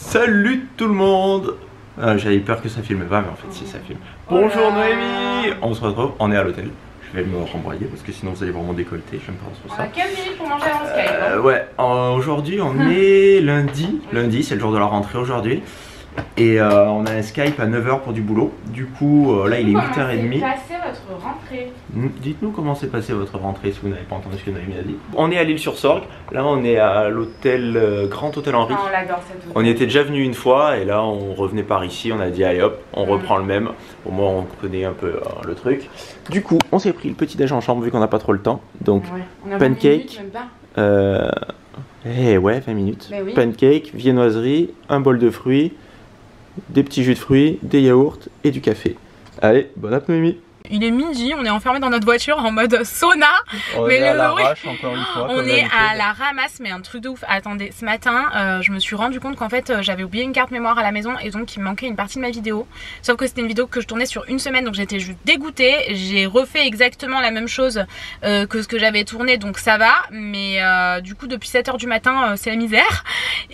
Salut tout le monde. J'avais peur que ça filme pas, mais en fait si, ça filme. Bonjour Noémie. On se retrouve, on est à l'hôtel. Je vais me renvoyer parce que sinon vous allez vraiment décolleter, j'aime pas trop ça. On a 15 minutes pour manger en Skype. Ouais, aujourd'hui on est lundi. Lundi, c'est le jour de la rentrée aujourd'hui. Et on a un Skype à 9h pour du boulot. Du coup, là il est 8h30. Comment s'est passée votre rentrée? Dites-nous comment s'est passée votre rentrée si vous n'avez pas entendu ce que Noémie a dit. On est à l'île sur Sorgue. Là on est à l'hôtel Grand Hôtel Henri. Ah, on l'adore cet hôtel. On y était déjà venu une fois et là on revenait par ici. On a dit allez hop, on reprend le même. Au moins on connaît un peu le truc. Du coup, on s'est pris le petit déj en chambre vu qu'on n'a pas trop le temps. Donc on a pancake. Ouais, 20 minutes. Oui. Pancake, viennoiserie, un bol de fruits, des petits jus de fruits, des yaourts et du café. Allez, bonne app Noémie. Il est midi, on est enfermé dans notre voiture en mode sauna. On est à l'arrache encore une fois. On est à la ramasse, mais un truc de ouf. Attendez, ce matin, je me suis rendu compte qu'en fait j'avais oublié une carte mémoire à la maison et donc il me manquait une partie de ma vidéo. Sauf que c'était une vidéo que je tournais sur une semaine, donc j'étais juste dégoûtée. J'ai refait exactement la même chose que ce que j'avais tourné, donc ça va. Mais du coup depuis 7h du matin c'est la misère.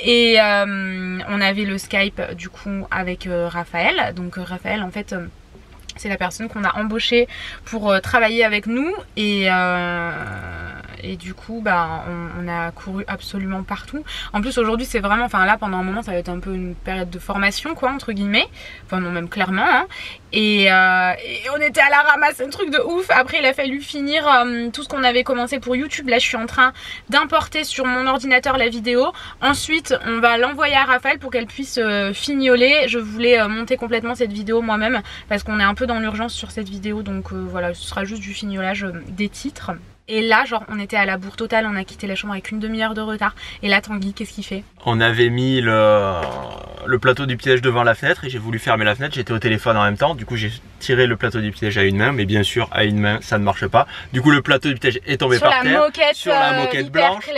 Et on avait le Skype du coup avec Raphaël. Donc Raphaël en fait... c'est la personne qu'on a embauchée pour travailler avec nous et du coup bah, on a couru absolument partout. En plus aujourd'hui c'est vraiment, enfin là pendant un moment ça va être un peu une période de formation quoi entre guillemets, enfin non même clairement hein. Et on était à la ramasse, un truc de ouf. Après il a fallu finir tout ce qu'on avait commencé pour YouTube. Là je suis en train d'importer sur mon ordinateur la vidéo. Ensuite on va l'envoyer à Raphaël pour qu'elle puisse fignoler. Je voulais monter complètement cette vidéo moi-même parce qu'on est un peu dans l'urgence sur cette vidéo, donc voilà, ce sera juste du fignolage des titres. Et là genre on était à la bourre totale, on a quitté la chambre avec une demi-heure de retard. Et là Tanguy, qu'est-ce qu'il fait? On avait mis le plateau du piège devant la fenêtre et j'ai voulu fermer la fenêtre, j'étais au téléphone en même temps. Du coup j'ai tiré le plateau du piège à une main, mais bien sûr à une main ça ne marche pas. Du coup le plateau du piège est tombé par terre sur la moquette blanche.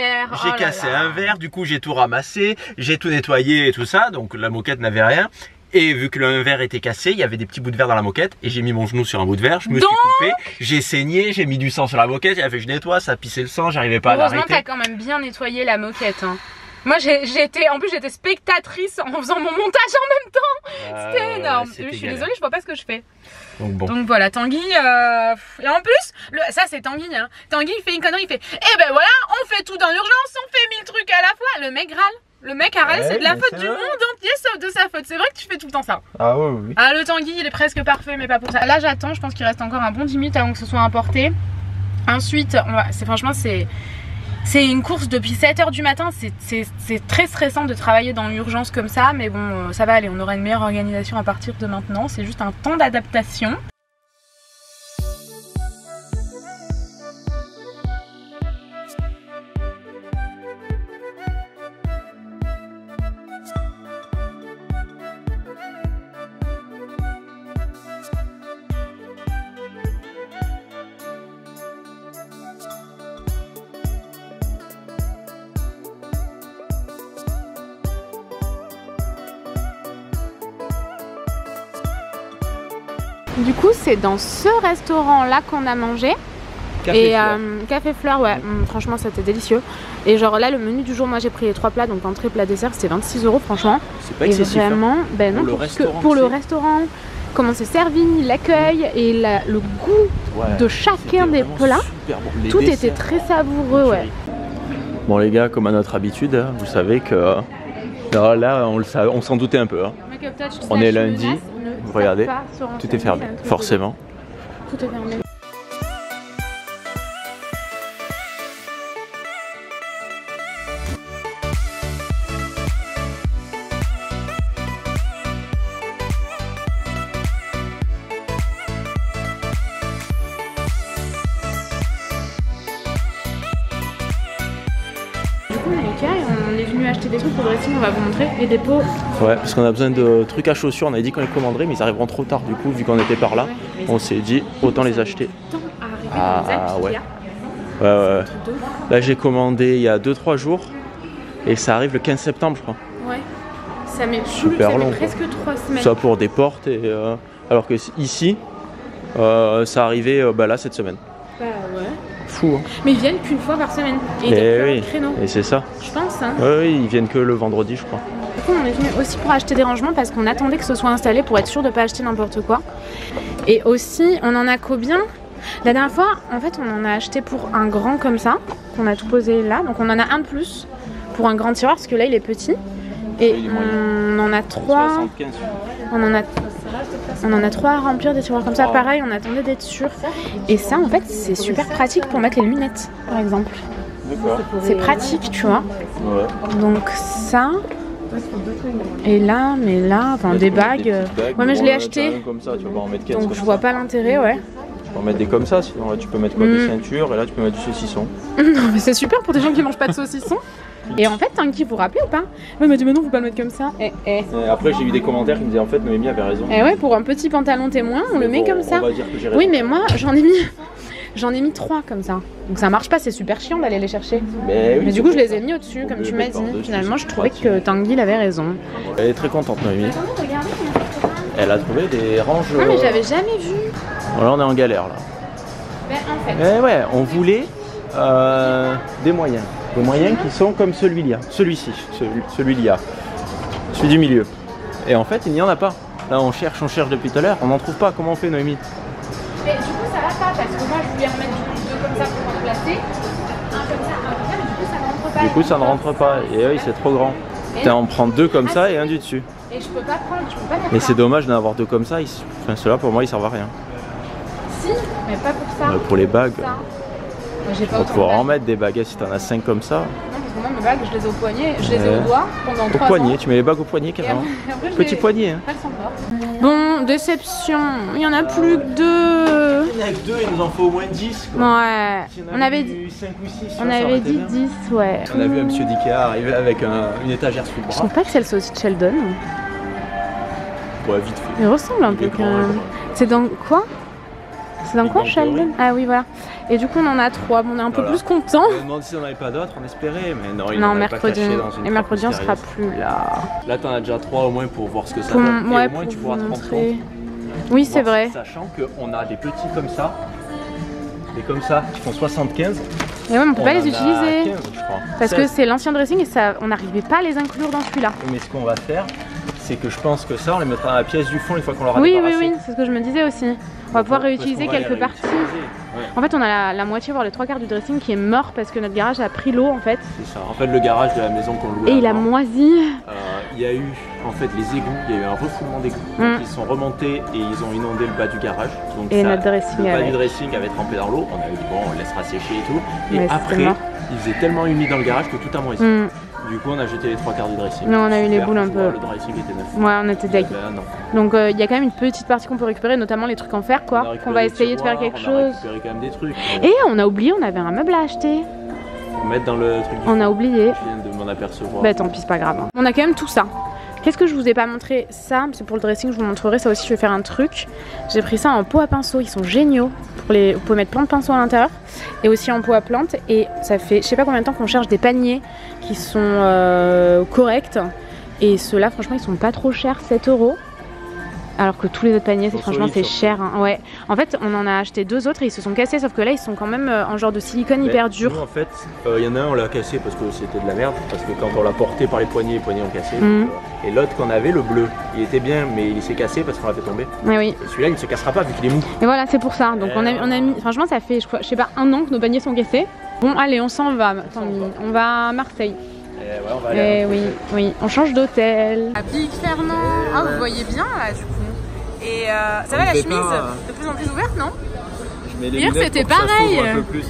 J'ai cassé un verre, du coup j'ai tout ramassé, j'ai tout nettoyé et tout ça, donc la moquette n'avait rien. Et vu que le verre était cassé, il y avait des petits bouts de verre dans la moquette et j'ai mis mon genou sur un bout de verre, je me suis coupé, j'ai saigné, j'ai mis du sang sur la moquette, il a fait que je nettoie, ça pissait le sang, j'arrivais pas à l'arrêter. Heureusement t'as quand même bien nettoyé la moquette hein. Moi en plus j'étais spectatrice en faisant mon montage en même temps. C'était énorme. Je suis désolée, je vois pas ce que je fais. Donc, bon. Donc voilà, Tanguy et en plus, ça c'est Tanguy hein. Tanguy il fait une connerie, il fait eh ben voilà, on fait tout dans l'urgence, on fait 1000 trucs à la fois. Le mec râle. Le mec a râlé, c'est de la faute du monde entier sauf de sa faute. C'est vrai que tu fais tout le temps ça. Ah ouais, oui. Ah le Tanguy il est presque parfait mais pas pour ça. Là j'attends, je pense qu'il reste encore un bon 10 minutes avant que ce soit importé. Ensuite, franchement c'est une course depuis 7h du matin. C'est très stressant de travailler dans l'urgence comme ça. Mais bon ça va aller, on aura une meilleure organisation à partir de maintenant. C'est juste un temps d'adaptation. Du coup c'est dans ce restaurant là qu'on a mangé. Café Fleur. Café Fleur, ouais, franchement c'était délicieux. Et genre là le menu du jour, moi j'ai pris les 3 plats, donc entrée, plat, dessert, c'était 26 € franchement. C'est pas excessif. Et vraiment, ben non, pour le restaurant, comment c'est servi, l'accueil et le goût de chacun des plats, bon. Tout était très savoureux, ouais. Bon les gars, comme à notre habitude, vous savez que là on s'en doutait un peu. Hein. On est lundi. Vous regardez, tout est fermé, forcément. Tout est fermé. On est venu acheter des trucs pour le récit, on va vous montrer, et des pots. Ouais, parce qu'on a besoin de trucs à chaussures, on avait dit qu'on les commanderait, mais ils arriveront trop tard du coup, vu qu'on était par là, on s'est dit autant les acheter. Ouais. Ouais. Là j'ai commandé il y a 2-3 jours, et ça arrive le 15 septembre je crois. Ouais, ça met presque 3 semaines. Ça pour des portes, et alors que ici, ça arrivait là cette semaine. Bah ouais. Fou. Hein. Mais ils viennent qu'une fois par semaine. Et oui, créneau. Et c'est ça. Je pense. Hein. Oui, ils viennent que le vendredi, je crois. Du coup, on est venu aussi pour acheter des rangements parce qu'on attendait que ce soit installé pour être sûr de ne pas acheter n'importe quoi. Et aussi, on en a combien? La dernière fois, en fait, on en a acheté pour un grand comme ça, qu'on a tout posé là. Donc on en a un de plus pour un grand tiroir parce que là, il est petit. Et on en a 3. On en a 3 à remplir des tiroirs comme ça. Pareil, on attendait d'être sûr. Et ça, en fait, c'est super pratique pour mettre les lunettes, par exemple. C'est pratique, tu vois. Ouais. Donc ça. Et là, mais là, enfin des bagues. Ouais, mais je l'ai acheté. Comme ça, tu vas pas en mettre 15 donc je vois pas l'intérêt, ouais. Tu peux en mettre des comme ça, sinon là tu peux mettre quoi, des ceintures et là tu peux mettre du saucisson. Non, mais c'est super pour des gens qui mangent pas de saucisson. Et en fait, Tanguy, vous vous rappelez ou pas? Ouais, mais non, faut pas le mettre comme ça. Et après, j'ai eu des commentaires qui me disaient en fait, Noémie avait raison. Et ouais, pour un petit pantalon témoin, on le met comme ça. On va dire que j'ai raison. Oui, mais moi, j'en ai mis 3 comme ça. Donc ça marche pas, c'est super chiant d'aller les chercher. Mais du coup, je les ai mis au-dessus, comme tu m'as dit. Finalement, je trouvais que Tanguy il avait raison. Elle est très contente, Noémie. Elle a trouvé des ranges. Ah, mais j'avais jamais vu. Là, on est en galère là. Ben, en fait. Mais ouais, on voulait des moyens. Des moyens qui sont comme celui-là. Celui-ci. Celui-là. Celui du milieu. Et en fait, il n'y en a pas. Là, on cherche depuis tout à l'heure. On n'en trouve pas. Comment on fait, Noémie? Mais du coup, ça va pas parce que moi, je voulais remettre 2 comme ça pour remplacer. Un comme ça, un comme ça, mais du coup, ça ne rentre pas. Du coup, ça ne rentre pas. Et oui, c'est trop grand. On prend 2 comme ça et un du dessus. Et je peux pas prendre, je peux pas mettre. Mais c'est dommage d'en avoir 2 comme ça. Enfin, ceux-là, pour moi, ils servent à rien. Si, mais pas pour ça. Pour les bagues. Pour pouvoir en mettre des baguettes si t'en as 5 comme ça. Non, parce que moi mes bagues je les ai au poignet, je les ai au doigt pendant 3 ans. Au poignet, tu mets les bagues au poignet carrément. Petit poignet. Hein. Bon, déception, il y en a plus que 2. Il y en a que 2, il nous en faut au moins 10 quoi. Ouais, on avait dit 5 ou 6. On avait dit 10, ouais. On a vu un monsieur d'Ikea arriver avec une étagère sous le bras. Je trouve pas que c'est le saucisson de Sheldon. Ouais, vite fait. Il ressemble un peu quand même. C'est dans quoi? C'est dans quoi, Sheldon? Ah oui, voilà. Et du coup, on en a 3. Bon, on est un peu plus content. On a demandé si on n'avait pas d'autres, on espérait, mais non, il non, n'en avait pas caché dans une. Et mercredi, on sera plus là. Là, t'en as déjà 3 au moins pour voir ce que ça donne. Ouais, et au moins, tu pourras te rendre compte. Oui, c'est vrai. Sachant qu'on a des petits comme ça, et comme ça, qui font 75. Et ouais, mais on peut pas les utiliser. 15, je crois. Parce que c'est l'ancien dressing et ça, on n'arrivait pas à les inclure dans celui-là. Mais ce qu'on va faire, c'est que je pense que ça, on les mettra dans la pièce du fond une fois qu'on l'aura débarrassé. Oui, c'est ce que je me disais aussi. On va pouvoir réutiliser quelques parties. Ouais. En fait, on a la moitié, voire les 3/4 du dressing qui est mort parce que notre garage a pris l'eau en fait. C'est ça. En fait, le garage de la maison qu'on louait. Et il a moisi. Il y a eu en fait les égouts, il y a eu un refoulement d'égouts. Donc ils sont remontés et ils ont inondé le bas du garage. Donc et notre dressing le bas du dressing avait trempé dans l'eau. On a dit bon, on laissera sécher et tout. Et après, il faisait tellement humide dans le garage que tout a moisi. Du coup, on a jeté les 3/4 du dressing. Non, on a eu les boules un peu. Le dressing était neuf. Ouais, on était deg. Donc il y a quand même une petite partie qu'on peut récupérer, notamment les trucs en fer, quoi. Qu'on va essayer de faire quelque chose. On a récupéré quand même des trucs. Et on a oublié, on avait un meuble à acheter. Faut mettre dans le truc. On a oublié. Je viens de m'en apercevoir. Bah tant pis, c'est pas grave. On a quand même tout ça. Qu'est-ce que je vous ai pas montré? Ça, c'est pour le dressing, je vous montrerai. Ça aussi, je vais faire un truc. J'ai pris ça en pot à pinceau. Ils sont géniaux. Vous pouvez mettre plein de pinceaux à l'intérieur. Et aussi en pot à plantes. Et ça fait je sais pas combien de temps qu'on cherche des paniers qui sont corrects. Et ceux-là, franchement, ils sont pas trop chers, 7 €. Alors que tous les autres paniers, franchement, c'est cher. Hein. Ouais. En fait, on en a acheté 2 autres et ils se sont cassés. Sauf que là, ils sont quand même en genre de silicone hyper dur. Nous, en fait, il y en a un, on l'a cassé parce que c'était de la merde. Parce que quand on l'a porté par les poignets ont cassé. Et l'autre qu'on avait, le bleu, il était bien, mais il s'est cassé parce qu'on l'a fait tomber. Mais oui. Et celui-là, il ne se cassera pas vu qu'il est mou. Et voilà, c'est pour ça. Donc on a mis. Franchement, ça fait, je sais pas, 1 an que nos paniers sont cassés. Bon, allez, on s'en va. On va à Marseille. Et ouais, on va aller oui, on change d'hôtel. À Big Fernand. Ah, vous voyez bien là, du coup. Et ça va, la chemise de plus en plus ouverte, non? Hier c'était pareil.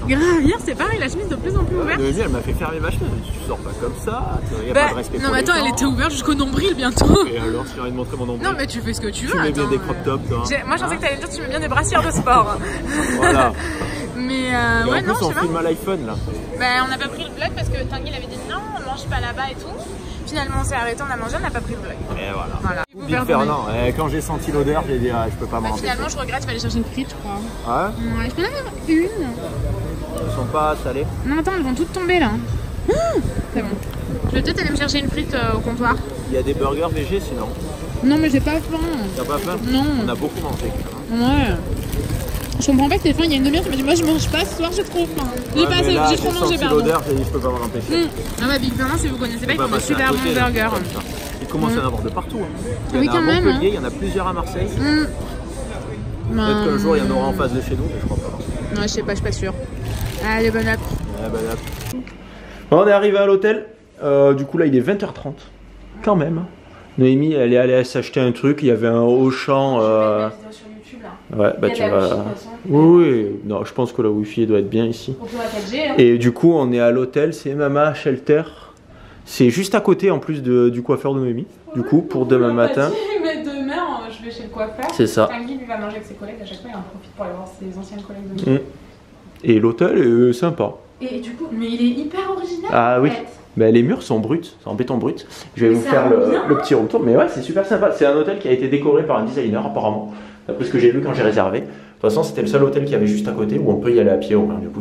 Grave, hier c'était pareil, la chemise de plus en plus ouverte. Noémie, elle m'a fait fermer ma chemise. Tu sors pas comme ça. Y a pas de respect. Non, mais attends, elle était ouverte jusqu'au nombril bientôt. Et alors, si j'ai envie de montrer mon nombril. Non, mais tu fais ce que tu veux. Tu mets bien des crop tops, toi. Moi, je pensais que t'allais dire tu mets bien des brassières de sport. Voilà. Mais ouais, non, je sais pas. En plus, on filme à l'iPhone là. Bah, on n'a pas pris le vlog parce que Tanguy avait dit non, on mange pas là-bas et tout. Finalement, on s'est arrêté, on a mangé, on n'a pas pris le vlog. Et voilà. Big Fernand, quand j'ai senti l'odeur, j'ai dit je peux pas manger. Finalement, je regrette, je vais aller chercher une frite, je crois. Ouais. Je peux en avoir une. Elles sont pas salées. Non, attends, elles vont toutes tomber là. C'est bon. Je vais peut-être aller me chercher une frite au comptoir. Il y a des burgers végés sinon. Non, mais j'ai pas faim. T'as pas faim? Non. On a beaucoup mangé. Ouais. Je comprends pas que t'es faim, il y a une demi-heure, tu m'as dit moi je mange pas, ce soir j'ai trop faim. J'ai pas assez, j'ai trop mangé, pardon. Je peux pas m'en empêcher. Ah bah Big Maman, si vous connaissez pas, ils font des super bons burgers. Il commence à en avoir de partout. Il y en a à Montpellier, il y en a plusieurs à Marseille. Peut-être qu'un jour il y en aura en face de chez nous, mais je crois pas. Non, je sais pas, je suis pas sûre. Allez, bonne app. On est arrivé à l'hôtel. Du coup là il est 20h30. Quand même. Noémie elle est allée s'acheter un truc, il y avait un Auchan. Ouais, bah tu vas. Oui, non, je pense que la Wi-Fi doit être bien ici. Et du coup, on est à l'hôtel, c'est Mama Shelter. C'est juste à côté en plus du coiffeur de Noémie. Du coup, pour demain matin. Mais demain, je vais chez le coiffeur. C'est ça. Tanguy lui va manger avec ses collègues. À chaque fois, il en profite pour aller voir ses anciennes collègues de Noémie. Et l'hôtel est sympa. Et du coup, mais il est hyper original. Ah oui. Bah, les murs sont bruts, c'est en béton brut. Je vais vous faire le petit retour. Mais ouais, c'est super sympa. C'est un hôtel qui a été décoré par un designer apparemment. D'après ce que j'ai vu quand j'ai réservé. De toute façon, c'était le seul hôtel qu'il y avait juste à côté où on peut y aller à pied. Du coup,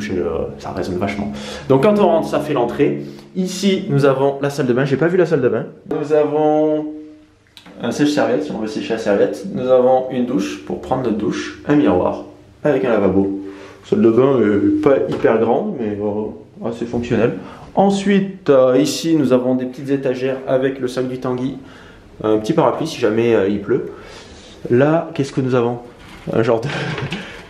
ça résonne vachement. Donc, quand on rentre, ça fait l'entrée. Ici, nous avons la salle de bain. J'ai pas vu la salle de bain. Nous avons un sèche-serviette, si on veut sécher la serviette. Nous avons une douche pour prendre notre douche. Un miroir avec un lavabo. La salle de bain est pas hyper grande, mais assez fonctionnelle. Ensuite, ici, nous avons des petites étagères avec le sac du Tanguy. Un petit parapluie si jamais il pleut. Là, qu'est-ce que nous avons? Un genre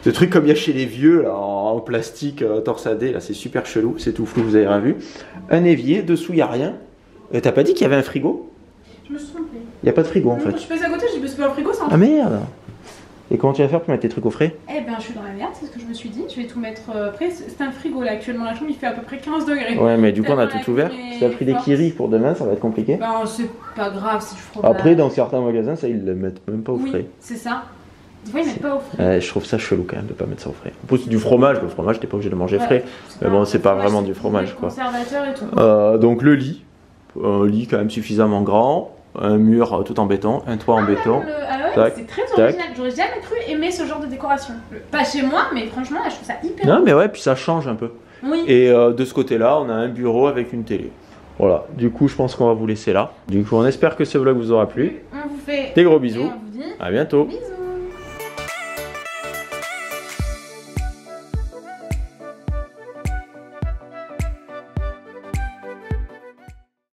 de truc comme il y a chez les vieux, là, en plastique torsadé. Là, c'est super chelou, c'est tout flou, vous avez rien vu. Un évier, dessous, il n'y a rien. T'as pas dit qu'il y avait un frigo? Je me suis trompée. Il n'y a pas de frigo en fait. Je suis passée à côté, j'ai dit c'est pas un frigo, c'est un. Ah merde! Et comment tu vas faire pour mettre tes trucs au frais? Eh ben, je suis dans la merde, c'est ce que je me suis dit. Je vais tout mettre. Après, c'est un frigo là, actuellement, la chambre il fait à peu près 15 degrés. Ouais, mais du coup, on a tout ouvert. Si t'as pris des kiris pour demain, ça va être compliqué. Ben, c'est pas grave si tu feras. Après, dans certains magasins, ça, ils le mettent même pas au frais. Oui, c'est ça. Des fois, ils mettent pas au frais. Je trouve ça chelou quand même de pas mettre ça au frais. En plus, du fromage, le fromage, t'es pas obligé de manger frais. Mais bon, c'est pas vraiment du fromage quoi. Conservateur et tout. Donc, le lit. Un lit quand même suffisamment grand. Un mur tout en béton, un toit en béton. Ah ouais, c'est très original. J'aurais jamais cru aimer ce genre de décoration. Pas chez moi, mais franchement, là, je trouve ça hyper. Non, mais ouais, puis ça change un peu. Oui. Et de ce côté-là, on a un bureau avec une télé. Voilà, du coup, je pense qu'on va vous laisser là. Du coup, on espère que ce vlog vous aura plu. On vous fait des gros bisous. Et on vous dit à bientôt. Bisous.